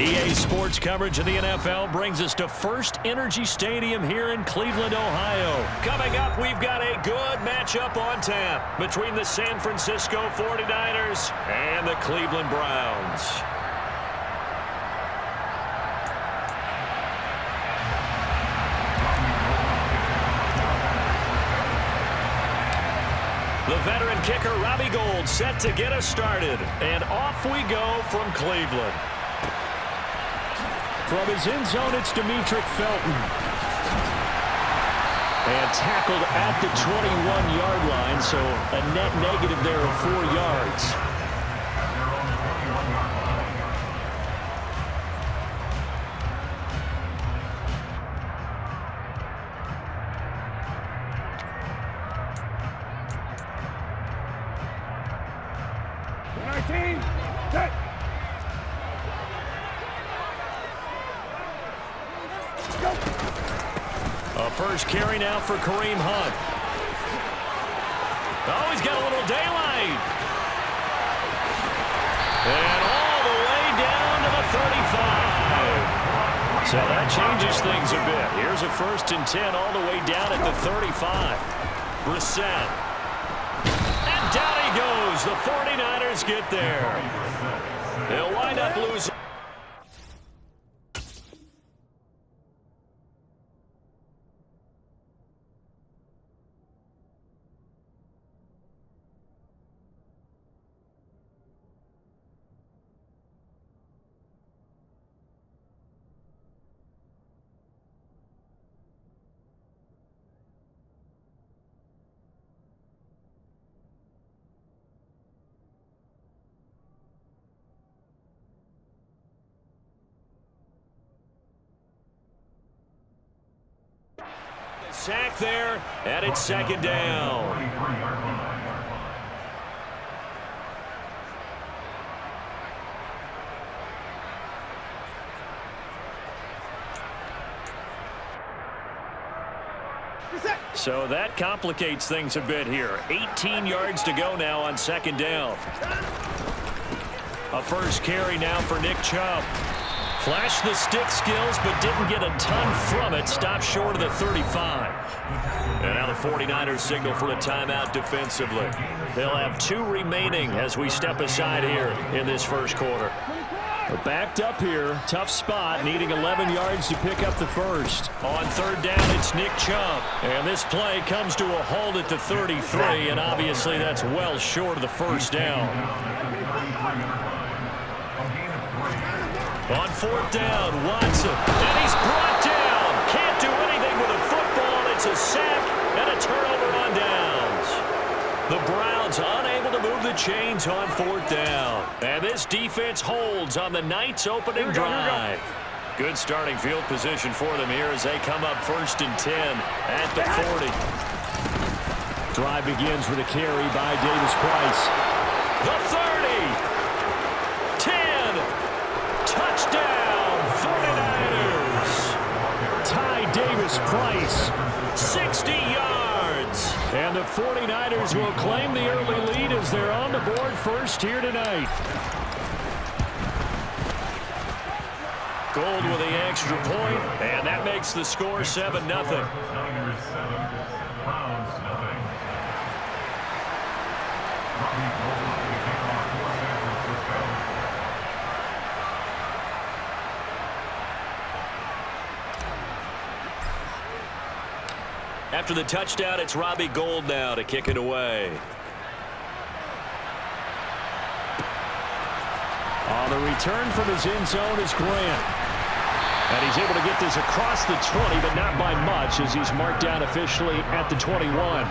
EA Sports coverage of the NFL brings us to First Energy Stadium here in Cleveland, Ohio. Coming up, we've got a good matchup on tap between the San Francisco 49ers and the Cleveland Browns. The veteran kicker, Robbie Gould, set to get us started. And off we go from Cleveland. From his end zone, it's Demetric Felton. And tackled at the 21-yard line, so a net negative there of 4 yards. A first carry now for Kareem Hunt. Oh, he's got a little daylight. And all the way down to the 35. So that changes things a bit. Here's a 1st and 10 all the way down at the 35. Brissett. And down he goes. The 49ers get there. They'll wind up losing. Sack there, and it's 2nd down. So that complicates things a bit here. 18 yards to go now on 2nd down. A first carry now for Nick Chubb. Flashed the stick skills, but didn't get a ton from it. Stopped short of the 35. And now the 49ers signal for a timeout defensively. They'll have 2 remaining as we step aside here in this first quarter. We're backed up here. Tough spot, needing 11 yards to pick up the first. On 3rd down, it's Nick Chubb. And this play comes to a halt at the 33, and obviously that's well short of the 1st down. On 4th down, Watson. And he's brought down. Can't do anything with a football. It's a sack and a turnover on downs. The Browns unable to move the chains on 4th down. And this defense holds on the Knights' opening drive. Good starting field position for them here as they come up 1st and 10 at the 40. Drive begins with a carry by Davis Price. The 30. 10. Touchdown, 49ers. Ty Davis Price. 60 yards. And the 49ers will claim the early lead as they're on the board first here tonight. Gould with the extra point, and that makes the score 7-0. After the touchdown, it's Robbie Gould now to kick it away. On the return from his end zone is Grant. And he's able to get this across the 20, but not by much as he's marked down officially at the 21.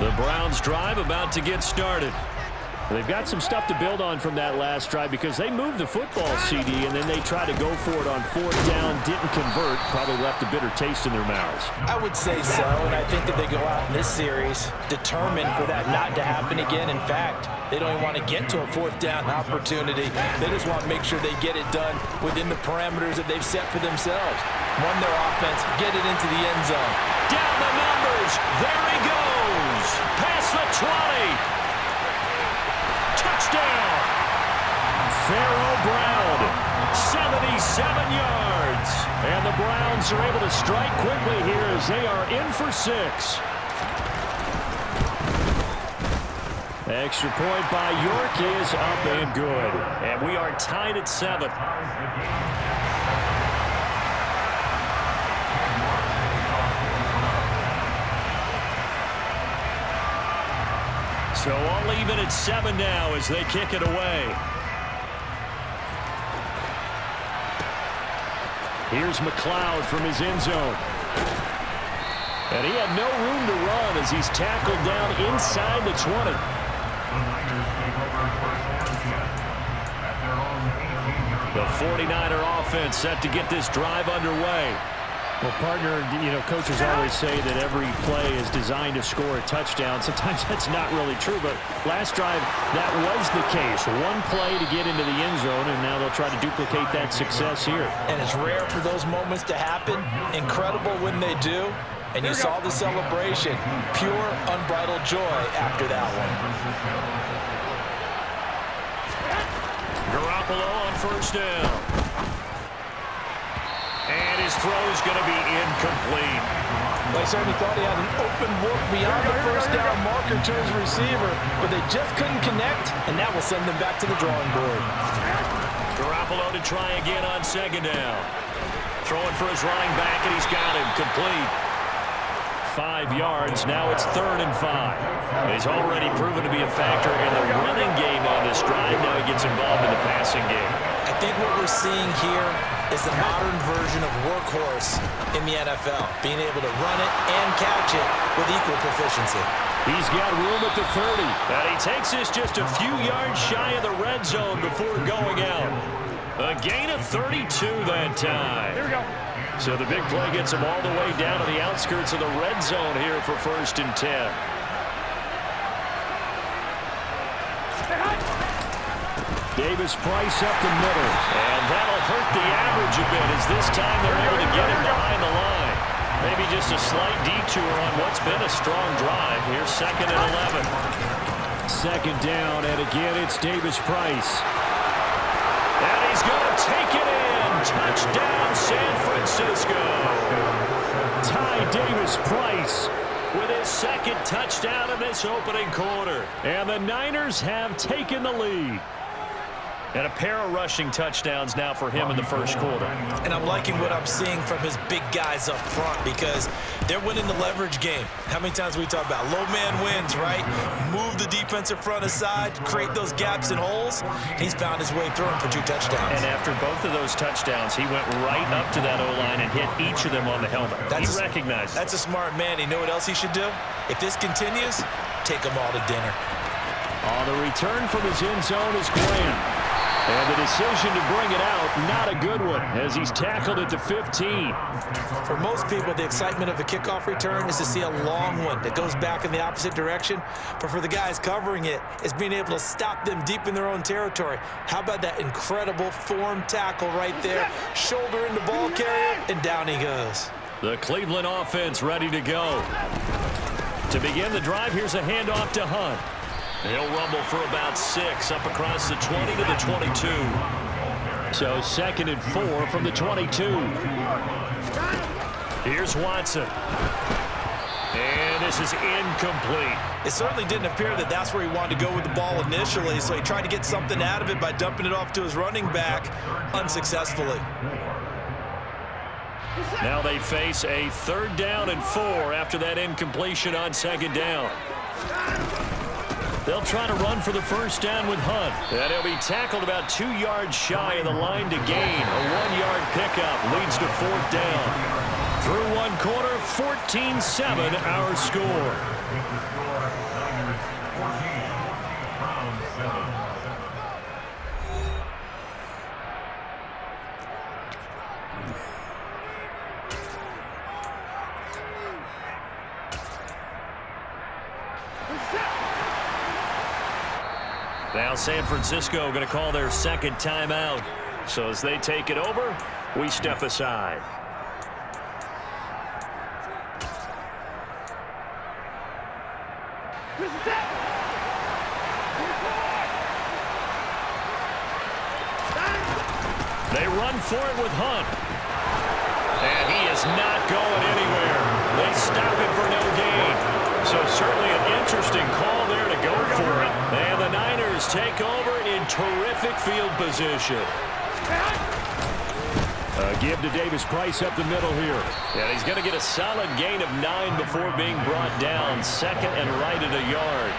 The Browns drive about to get started. They've got some stuff to build on from that last drive because they moved the football, CD, and then they tried to go for it on 4th down, didn't convert, probably left a bitter taste in their mouths. I would say so, and I think that they go out in this series determined for that not to happen again. In fact, they don't even want to get to a 4th down opportunity. They just want to make sure they get it done within the parameters that they've set for themselves. run their offense, get it into the end zone. Down the numbers. There he goes. Past the 20. Touchdown. Pharaoh Brown, 77 yards. And the Browns are able to strike quickly here as they are in for 6. Extra point by York is up and good. And we are tied at 7. So all even at 7 now as they kick it away. Here's McLeod from his end zone. And he had no room to run as he's tackled down inside the 20. The 49er offense set to get this drive underway. Well, partner, coaches always say that every play is designed to score a touchdown. Sometimes that's not really true, but last drive, that was the case. One play to get into the end zone, and now they'll try to duplicate that success here. And it's rare for those moments to happen. Incredible when they do. And you saw the celebration. Pure, unbridled joy after that one. Garoppolo on first down. And his throw's going to be incomplete. They certainly thought he had an open look beyond the first down marker to his receiver, but they just couldn't connect, and that will send them back to the drawing board. Garoppolo to try again on second down. Throwing for his running back, and he's got him complete. 5 yards. Now it's 3rd and 5. He's already proven to be a factor in the running game on this drive. Now he gets involved in the passing game. I think what we're seeing here is the modern version of workhorse in the NFL, being able to run it and catch it with equal proficiency. He's got room at the 30. And he takes this just a few yards shy of the red zone before going out. A gain of 32 that time. Here we go. So the big play gets him all the way down to the outskirts of the red zone here for 1st and 10. Davis Price up the middle. And that'll hurt the average a bit as this time they're able to get him behind the line. Maybe just a slight detour on what's been a strong drive. Here's 2nd and 11. 2nd down, and again it's Davis Price. And he's going to take it in. Touchdown, San Francisco. Ty Davis Price with his 2nd touchdown in this opening quarter. And the Niners have taken the lead. And a pair of rushing touchdowns now for him in the 1st quarter. And I'm liking what I'm seeing from his big guys up front because they're winning the leverage game. How many times we talk about low man wins, right? Move the defensive front aside, create those gaps and holes. He's found his way through them for 2 touchdowns. And after both of those touchdowns, he went right up to that O-line and hit each of them on the helmet. He recognized. That's a smart man. You know what else he should do? If this continues, take them all to dinner. On the return from his end zone is Graham. And the decision to bring it out, not a good one, as he's tackled at the 15. For most people, the excitement of a kickoff return is to see a long one that goes back in the opposite direction. But for the guys covering it, it's being able to stop them deep in their own territory. How about that incredible form tackle right there? Shoulder into ball carrier, and down he goes. The Cleveland offense ready to go. To begin the drive, here's a handoff to Hunt. He'll rumble for about 6 up across the 20 to the 22. So 2nd and 4 from the 22. Here's Watson. And this is incomplete. It certainly didn't appear that that's where he wanted to go with the ball initially, so he tried to get something out of it by dumping it off to his running back unsuccessfully. Now they face a 3rd down and 4 after that incompletion on 2nd down. They'll try to run for the 1st down with Hunt. And he'll be tackled about 2 yards shy of the line to gain. A 1-yard pickup leads to 4th down. Through 1 quarter, 14-7 our score. Now San Francisco going to call their 2nd timeout. So as they take it over, we step aside. They run for it with Hunt. And he is not going anywhere. They stop him for no gain. So certainly an interesting call there to go for it. And the Niners take over in terrific field position. Give to Davis Price up the middle here. And he's going to get a solid gain of 9 before being brought down. Second and right at a yard.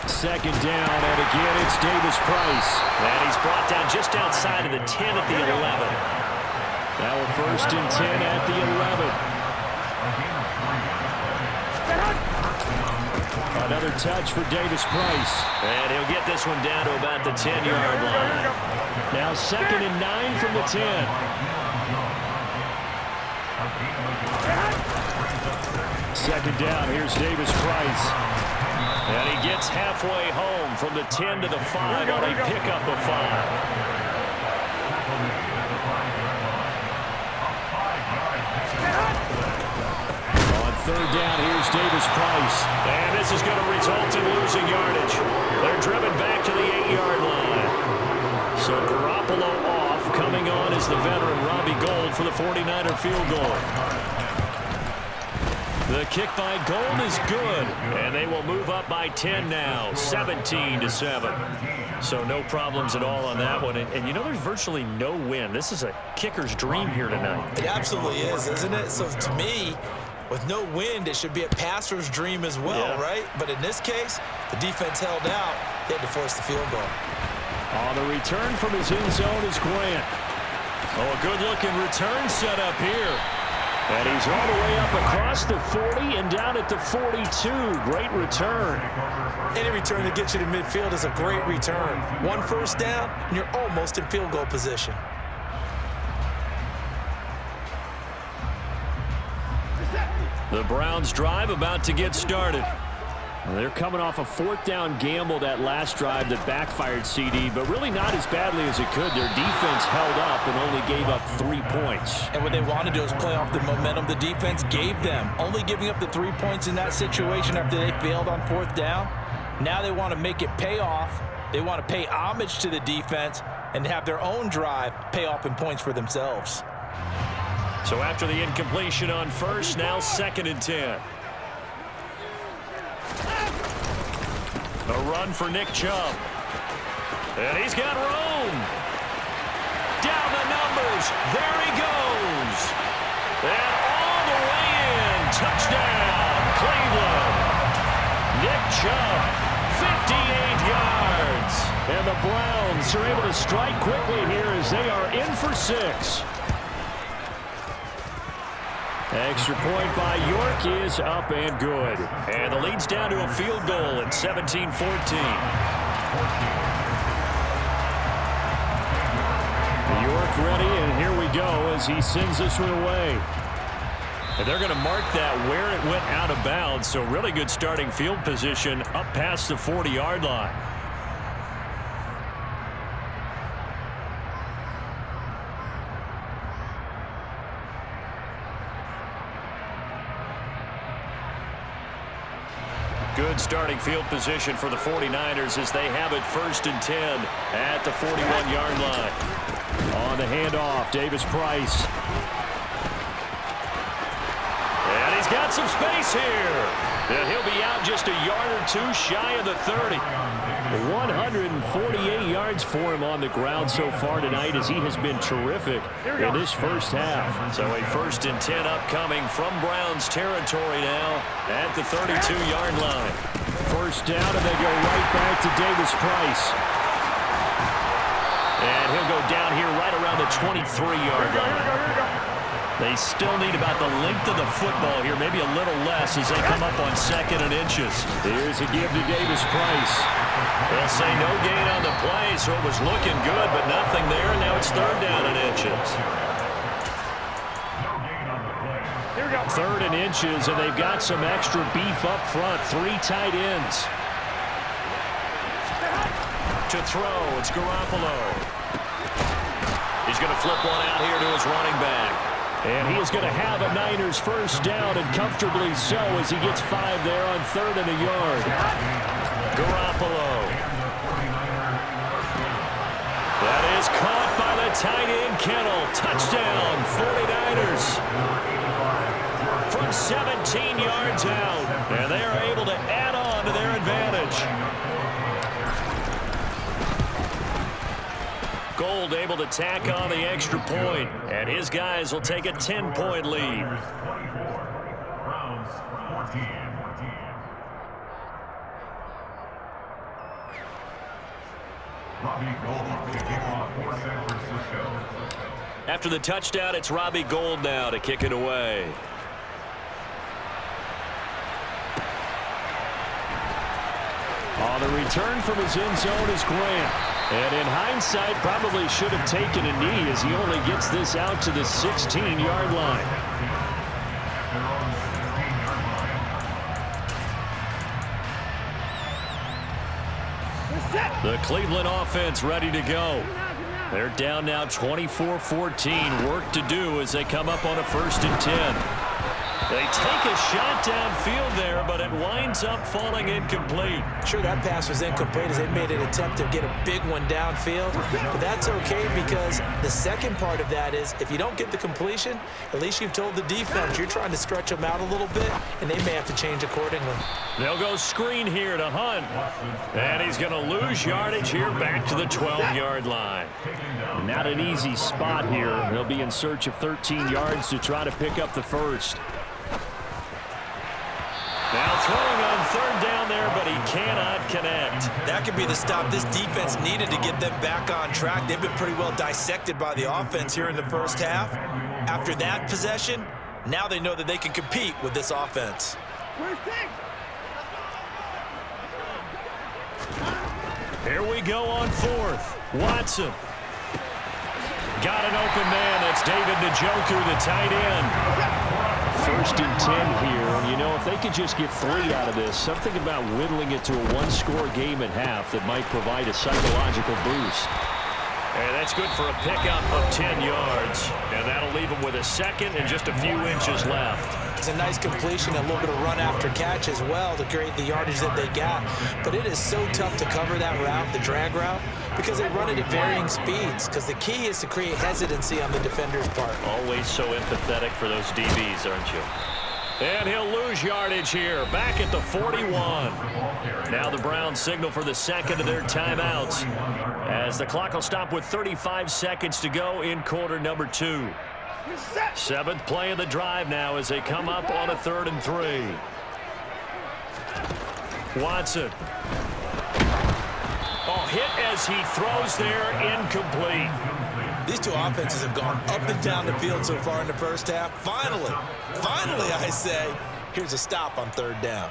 Second down, and again it's Davis Price. And he's brought down just outside of the 10 at the 11. Now a 1st and 10 at the 11. Another touch for Davis Price. And he'll get this one down to about the 10-yard line. Now 2nd and 9 from the 10. Second down, here's Davis Price. And he gets halfway home from the 10 to the 5 on a pickup of 5. Third down, here's Davis Price. And this is going to result in losing yardage. They're driven back to the 8-yard line. So Garoppolo off. Coming on is the veteran Robbie Gould for the 49er field goal. The kick by Gould is good. And they will move up by 10 now, 17-7. So no problems at all on that one. And you know, there's virtually no wind. This is a kicker's dream here tonight. It absolutely is, isn't it? So to me, with no wind, it should be a passer's dream as well, right? But in this case, the defense held out. They had to force the field goal. On the return from his end zone is Grant. Oh, a good-looking return set up here. And he's all the way up across the 40 and down at the 42. Great return. Any return that gets you to midfield is a great return. 1 first down, and you're almost in field goal position. The Browns drive about to get started. They're coming off a 4th down gamble that last drive that backfired CD, but really not as badly as it could. Their defense held up and only gave up 3 points. And what they want to do is play off the momentum the defense gave them. Only giving up the 3 points in that situation after they failed on 4th down. Now they want to make it pay off. They want to pay homage to the defense and have their own drive pay off in points for themselves. So after the incompletion on first, now 2nd and 10. A run for Nick Chubb. And he's got room. Down the numbers. There he goes. And all the way in. Touchdown, Cleveland. Nick Chubb, 58 yards. And the Browns are able to strike quickly here as they are in for 6. Extra point by York is up and good. And the lead's down to a field goal at 17-14. York ready, and here we go as he sends this one away. And they're going to mark that where it went out of bounds. So really good starting field position up past the 40-yard line. Good starting field position for the 49ers as they have it 1st and 10 at the 41-yard line. On the handoff, Davis Price. And he's got some space here. And he'll be out just a yard or 2 shy of the 30. 148 yards for him on the ground so far tonight as he has been terrific in this first half. So a 1st and 10 upcoming from Browns territory now at the 32-yard line. First down, and they go right back to Davis Price. And he'll go down here right around the 23-yard line. They still need about the length of the football here, maybe a little less as they come up on 2nd and inches. Here's a give to Davis Price. They'll say no gain on the play, so it was looking good, but nothing there. Now it's 3rd down and inches. 3rd and inches, and they've got some extra beef up front. 3 tight ends. To throw, it's Garoppolo. He's going to flip one out here to his running back. And he is going to have a Niners first down, and comfortably so as he gets 5 there on 3rd and a yard. Garoppolo. That is caught by the tight end, Kittle. Touchdown, 49ers. From 17 yards out. And they are able to add on to their advantage. Gold able to tack on the extra point. And his guys will take a 10-point lead. After the touchdown, it's Robbie Gould now to kick it away. On the return from his end zone is Grant. And in hindsight, probably should have taken a knee as he only gets this out to the 16-yard line. The Cleveland offense ready to go. They're down now 24-14. Work to do as they come up on a 1st and 10. They take a shot downfield there, but it winds up falling incomplete. Sure, that pass was incomplete as they made an attempt to get a big one downfield. But that's okay because the second part of that is if you don't get the completion, at least you've told the defense you're trying to stretch them out a little bit, and they may have to change accordingly. They'll go screen here to Hunt. And he's going to lose yardage here back to the 12-yard line. Not an easy spot here. They'll be in search of 13 yards to try to pick up the first. Now throwing on 3rd down there, but he cannot connect. That could be the stop this defense needed to get them back on track. They've been pretty well dissected by the offense here in the first half. After that possession, now they know that they can compete with this offense. Here we go on 4th. Watson. Got an open man. That's David Njoku, the tight end. 1st and 10 here, and you know, if they could just get 3 out of this, something about whittling it to a 1-score game at half that might provide a psychological boost. And that's good for a pickup of 10 yards. And that'll leave them with a 2nd and just a few inches left. It's a nice completion, a little bit of run after catch as well to create the yardage that they got. But it is so tough to cover that route, the drag route, because they run it at varying speeds. Because the key is to create hesitancy on the defender's part. Always so empathetic for those DBs, aren't you? And he'll lose yardage here, back at the 41. Now the Browns signal for the 2nd of their timeouts, as the clock will stop with 35 seconds to go in quarter number 2. 7th play of the drive now as they come up on a 3rd and 3. Watson. Oh, hit as he throws there, incomplete. These two offenses have gone up and down the field so far in the first half. Finally, I say, here's a stop on 3rd down.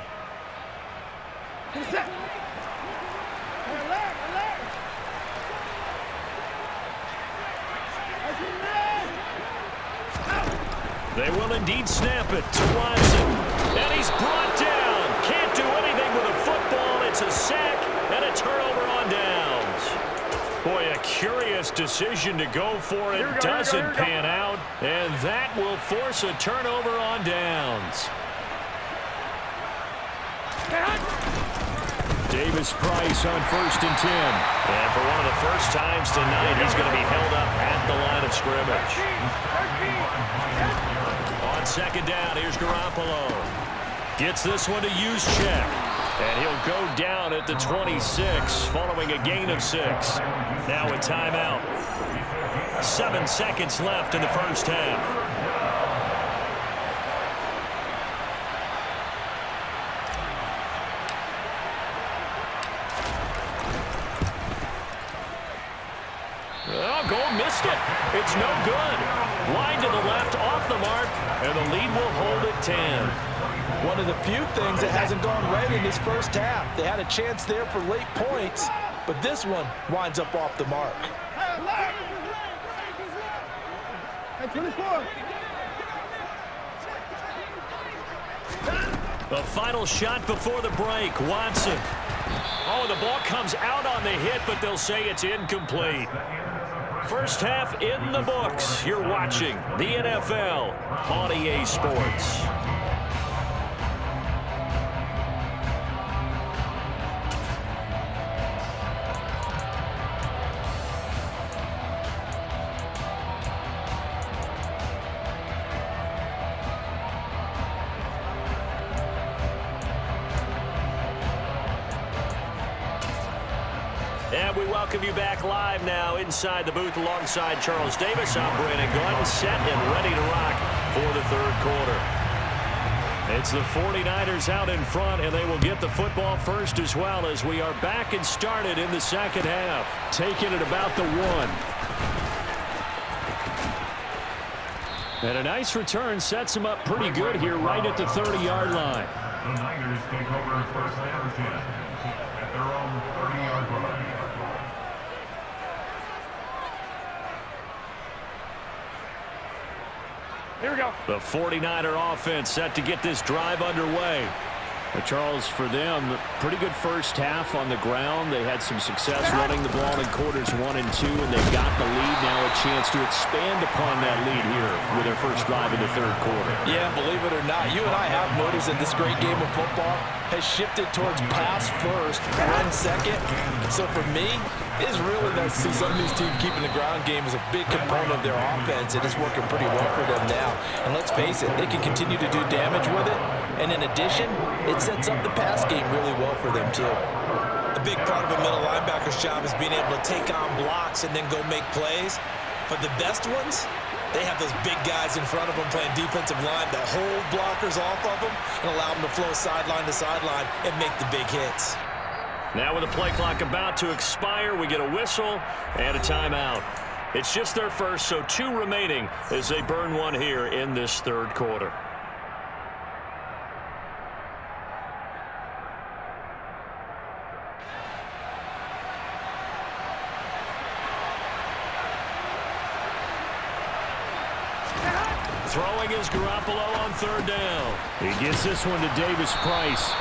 They will indeed snap it to Watson. And he's brought down. Can't do anything with a football. It's a sack and a turnover on downs. Boy, a curious decision to go for it. Doesn't pan out. And that will force a turnover on downs. Davis Price on 1st and 10. And for one of the first times tonight, he's going to be held up at the line of scrimmage. On 2nd down, here's Garoppolo. Gets this one to Juszczyk. And he'll go down at the 26 following a gain of 6. Now a timeout. 7 seconds left in the first half. Oh, Gold missed it. It's no good. Line to the left, off the mark, and the lead will hold at 10. One of the few things that hasn't gone right in this first half. They had a chance there for late points, but this one winds up off the mark. The final shot before the break, Watson. Oh, the ball comes out on the hit, but they'll say it's incomplete. First half in the books. You're watching the NFL on EA Sports. And we welcome you back live now inside the booth alongside Charles Davis. I'm Brandon Glenn, set and ready to rock for the third quarter. It's the 49ers out in front, and they will get the football first as well as we are back and started in the second half. Taking it about the 1. And a nice return sets him up pretty good here right at the 30-yard line. The Niners take over first down 10 at their own 30-yard line. Here we go. The 49er offense set to get this drive underway. Charles, for them, pretty good first half on the ground. They had some success running the ball in quarters 1 and 2, and they've got the lead. Now a chance to expand upon that lead here with their first drive in the third quarter. Yeah, believe it or not, you and I have noticed that this great game of football has shifted towards pass first, run second. So for me, it's really nice to see some of these teams keeping the ground game as a big component of their offense, and it's working pretty well for them now. And let's face it, they can continue to do damage with it. And in addition, it sets up the pass game really well for them, too. A big part of a middle linebacker's job is being able to take on blocks and then go make plays. But the best ones, they have those big guys in front of them playing defensive line that hold blockers off of them and allow them to flow sideline to sideline and make the big hits. Now with the play clock about to expire, we get a whistle and a timeout. It's just their first, so 2 remaining as they burn 1 here in this third quarter. Throwing is Garoppolo on third down. He gets this one to Davis Price.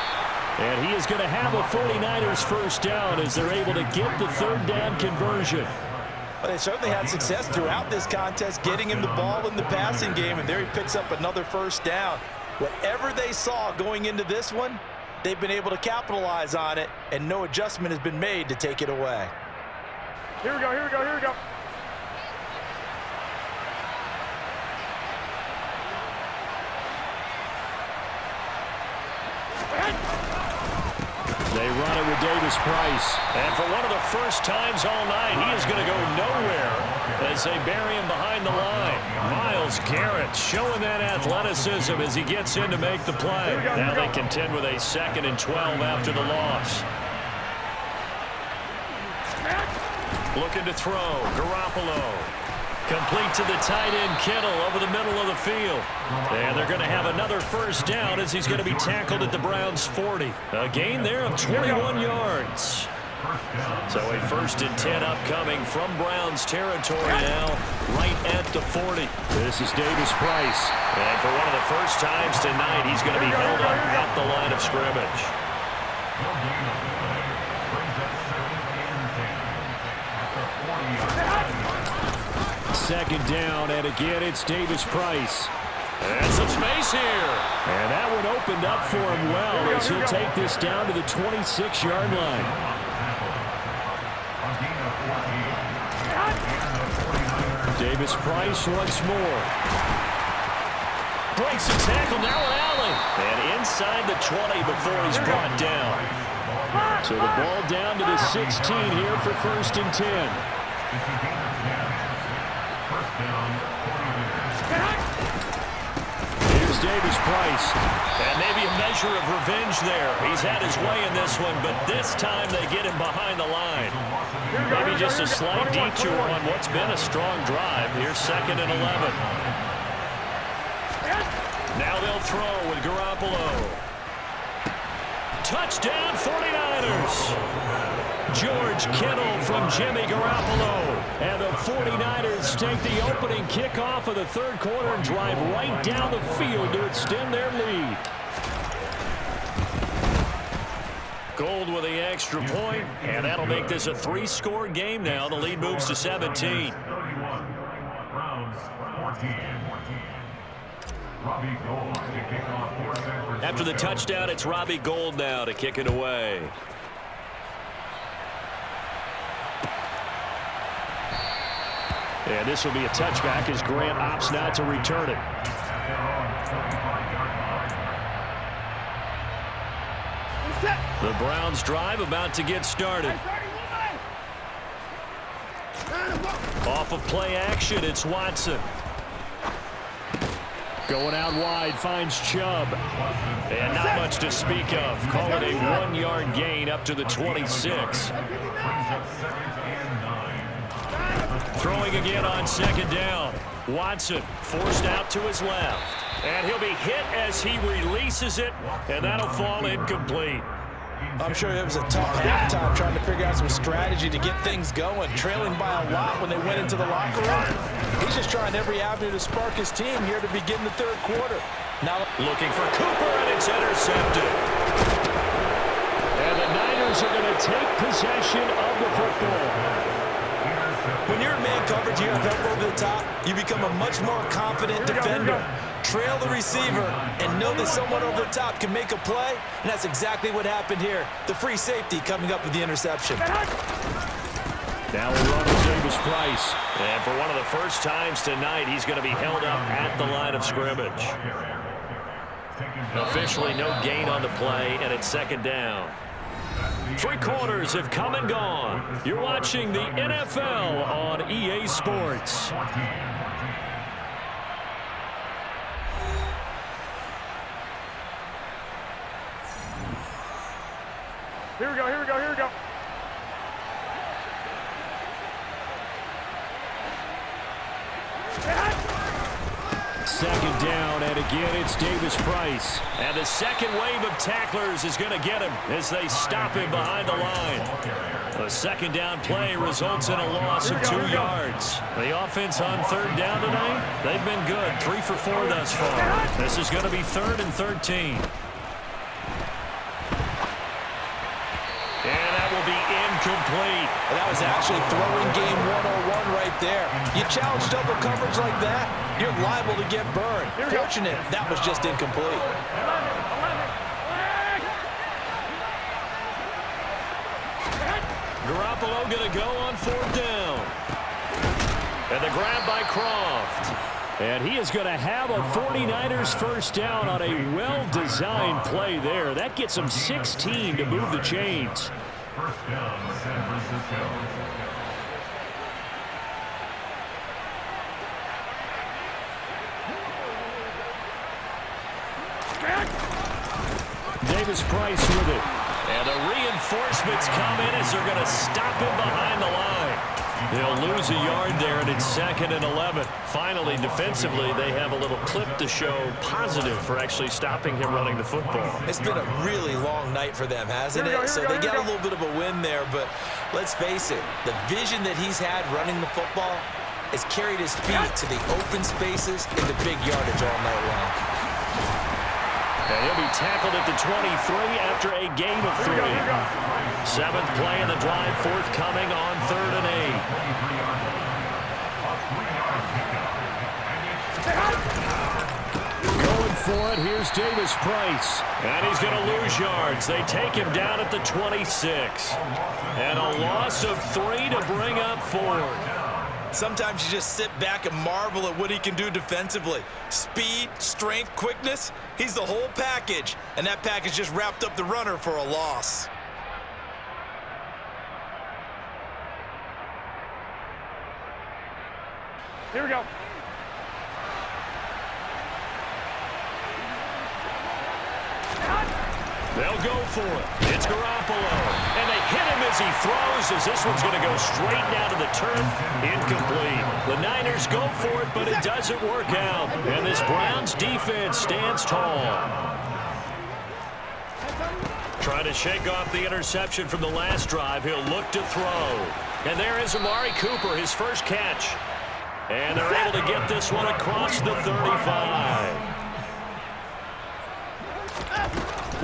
And he is going to have a 49ers first down as they're able to get the third down conversion. Well, they certainly had success throughout this contest getting him the ball in the passing game, and there he picks up another first down. Whatever they saw going into this one, they've been able to capitalize on it, and no adjustment has been made to take it away. Here we go, here we go, here we go. They run it with Davis Price. And for one of the first times all night, he is going to go nowhere as they bury him behind the line. Myles Garrett showing that athleticism as he gets in to make the play. Now they contend with a 2nd and 12 after the loss. Looking to throw. Garoppolo. Complete to the tight end, Kittle, over the middle of the field. And they're going to have another first down as he's going to be tackled at the Browns' 40. A gain there of 21 yards. So a 1st and 10 upcoming from Browns territory now, right at the 40. This is Davis Price. And for one of the first times tonight, he's going to be held up at the line of scrimmage. Second down, and again, it's Davis Price. And some space here. And that one opened up for him well as he'll take this down to the 26-yard line. Davis Price once more. Breaks the tackle, now an alley. And inside the 20 before he's brought down. So the ball down to the 16 here for 1st and 10. Here's Davis Price. And maybe a measure of revenge there. He's had his way in this one, but this time they get him behind the line. Maybe just a slight detour on what's been a strong drive. Here's 2nd and 11. Now they'll throw with Garoppolo. Touchdown 49ers. George Kittle from Jimmy Garoppolo. And the 49ers take the opening kickoff of the third quarter and drive right down the field to extend their lead. Gold with the extra point, and that'll make this a 3-score game now. The lead moves to 17. After the touchdown, it's Robbie Gould now to kick it away. And this will be a touchback as Grant opts not to return it. The Browns drive about to get started. Off of play action, it's Watson. Going out wide, finds Chubb. And not much to speak of. Call it a 1-yard gain up to the 26. Throwing again on second down. Watson forced out to his left. And he'll be hit as he releases it, and that'll fall incomplete. I'm sure it was a tough halftime trying to figure out some strategy to get things going, trailing by a lot when they went into the locker room. He's just trying every avenue to spark his team here to begin the third quarter. Now looking for Cooper, and it's intercepted. And the Niners are going to take possession of the football. When you're in man coverage, you have help over the top, you become a much more confident defender. Trail the receiver and know that someone over the top can make a play, and that's exactly what happened here. The free safety coming up with the interception. Now we'll run with Davis Price. And for one of the first times tonight, he's going to be held up at the line of scrimmage. Officially no gain on the play, and it's second down. 3 quarters have come and gone. You're watching the NFL on EA Sports. Here we go, here we go, here we go. Second down, and again, it's Davis Price. And the second wave of tacklers is going to get him as they stop him behind the line. The second down play results in a loss of 2 yards. The offense on third down tonight, they've been good. 3 for 4 thus far. This is going to be 3rd and 13. And that will be incomplete. And that was actually throwing game 101 right there. You challenge double coverage like that, you're liable to get burned. Fortunate, that was just incomplete. Garoppolo going to go on 4th down. And the grab by Croft. And he is going to have a 49ers first down on a well-designed play there. That gets him 16 to move the chains. First down, San Francisco. Davis Price with it. And the reinforcements come in as they're going to stop him behind the line. They'll lose a yard there, and it's 2nd and 11. Finally, defensively, they have a little clip to show positive for actually stopping him running the football. It's been a really long night for them, hasn't it? So they got a little bit of a win there, but let's face it, the vision that he's had running the football has carried his feet to the open spaces and the big yardage all night long. And he'll be tackled at the 23 after a gain of 3. 7th play in the drive, forthcoming on 3rd and 8. Going for it, here's Davis Price. And he's going to lose yards. They take him down at the 26. And a loss of 3 to bring up 4th. Sometimes you just sit back and marvel at what he can do defensively. Speed, strength, quickness, he's the whole package. And that package just wrapped up the runner for a loss. Here we go. They'll go for it. It's Garoppolo. And they hit him as he throws, as this one's going to go straight down to the turf. Incomplete. The Niners go for it, but it doesn't work out. And this Browns defense stands tall. Trying to shake off the interception from the last drive. He'll look to throw. And there is Amari Cooper, his first catch. And they're able to get this one across the 35.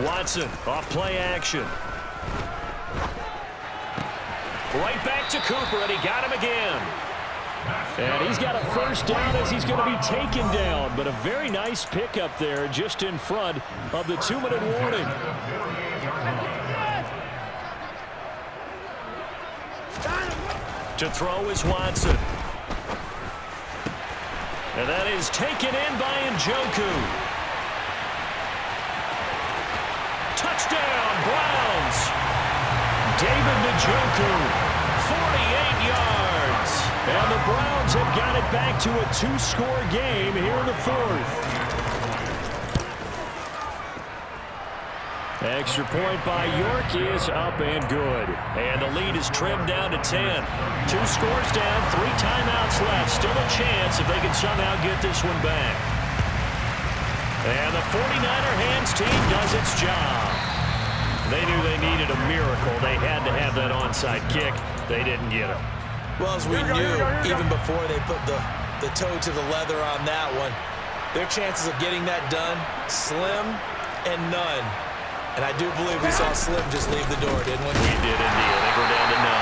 Watson off play action. Right back to Cooper, and he got him again. And he's got a first down as he's going to be taken down. But a very nice pickup there just in front of the 2-minute warning. To throw is Watson. And that is taken in by Njoku. Touchdown, Browns. David Njoku, 48 yards. And the Browns have got it back to a 2-score game here in the fourth. Extra point by York is up and good. And the lead is trimmed down to 10. 2 scores down, 3 timeouts left. Still a chance if they can somehow get this one back. And the 49er hands team does its job. They knew they needed a miracle. They had to have that onside kick. They didn't get it. Well, as we knew, even before they put the toe to the leather on that one, their chances of getting that done, slim and none. And I do believe we saw Slim just leave the door, didn't we? He did indeed. I think we're down to 9.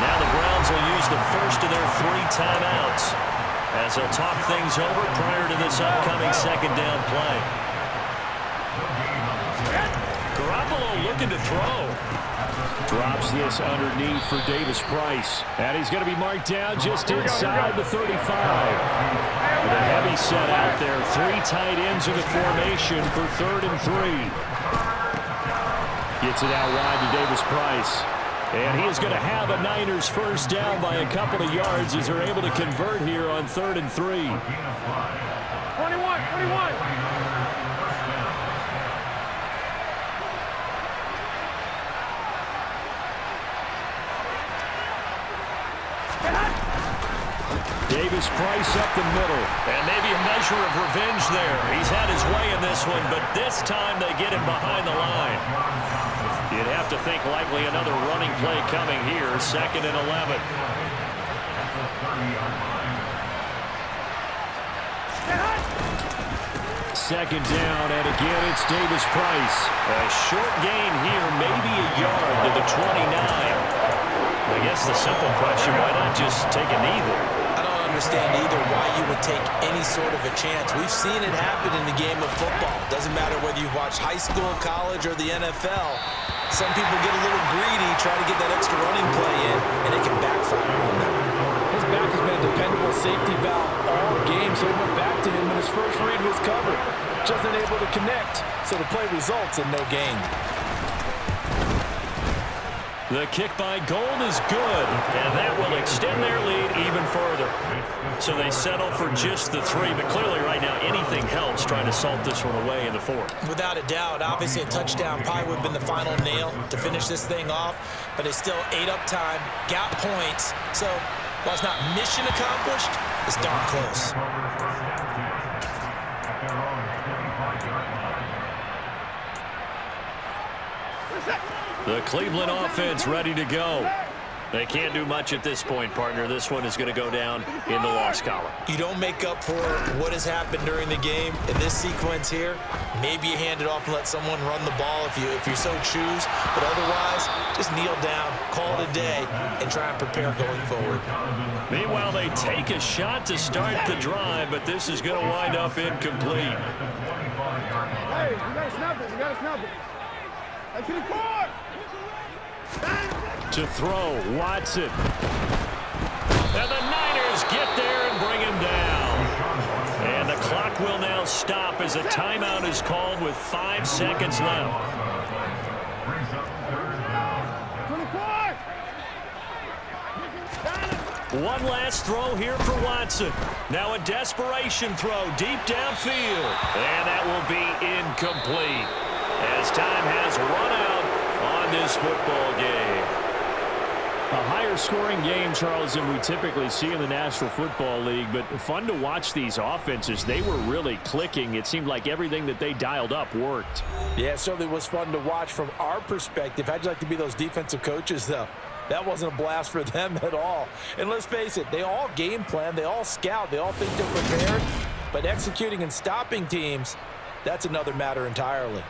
Now the Browns will use the first of their 3 timeouts as they'll talk things over prior to this upcoming second down play. Garoppolo looking to throw. Drops this underneath for Davis Price. And he's going to be marked down just inside the 35. With a heavy set out there. 3 tight ends in the formation for 3rd and 3. Gets it out wide to Davis Price. And he is going to have a Niners first down by a couple of yards as they're able to convert here on 3rd and 3. 21. Davis Price up the middle. And maybe a measure of revenge there. He's had his way in this one, but this time they get him behind the line. You'd have to think likely another running play coming here. 2nd and 11. Second down, and again it's Davis Price. A short gain here, maybe a yard to the 29. I guess the simple question, why not just take a knee there? I don't understand either why you would take any sort of a chance. We've seen it happen in the game of football. Doesn't matter whether you've watched high school, college, or the NFL. Some people get a little greedy, try to get that extra running play in, and it can backfire on them. His back has been a dependable safety valve all game, so he went back to him in his first read was covered. Just unable to connect, so the play results in no gain. The kick by Gold is good, and that will extend their lead even further. So they settle for just the 3, but clearly right now anything helps trying to salt this one away in the 4th. Without a doubt, obviously a touchdown probably would have been the final nail to finish this thing off, but it's still ate up time, got points, so while it's not mission accomplished, it's darn close. The Cleveland offense ready to go. They can't do much at this point, partner. This one is going to go down in the loss column. You don't make up for what has happened during the game in this sequence here. Maybe you hand it off and let someone run the ball if you so choose. But otherwise, just kneel down, call it a day, and try and prepare going forward. Meanwhile, they take a shot to start the drive, but this is going to wind up incomplete. Hey, you got to snap it. You got to snap it. That's in the court. To throw, Watson. And the Niners get there and bring him down. And the clock will now stop as a timeout is called with 5 seconds left. 24. One last throw here for Watson. Now a desperation throw deep downfield. And that will be incomplete as time has run out on this football game. A higher scoring game, Charles, than we typically see in the National Football League, but fun to watch these offenses. They were really clicking. It seemed like everything that they dialed up worked. Yeah, it certainly was fun to watch from our perspective. How'd you like to be those defensive coaches, though? That wasn't a blast for them at all. And let's face it, they all game plan, they all scout, they all think they're prepared, but executing and stopping teams, that's another matter entirely.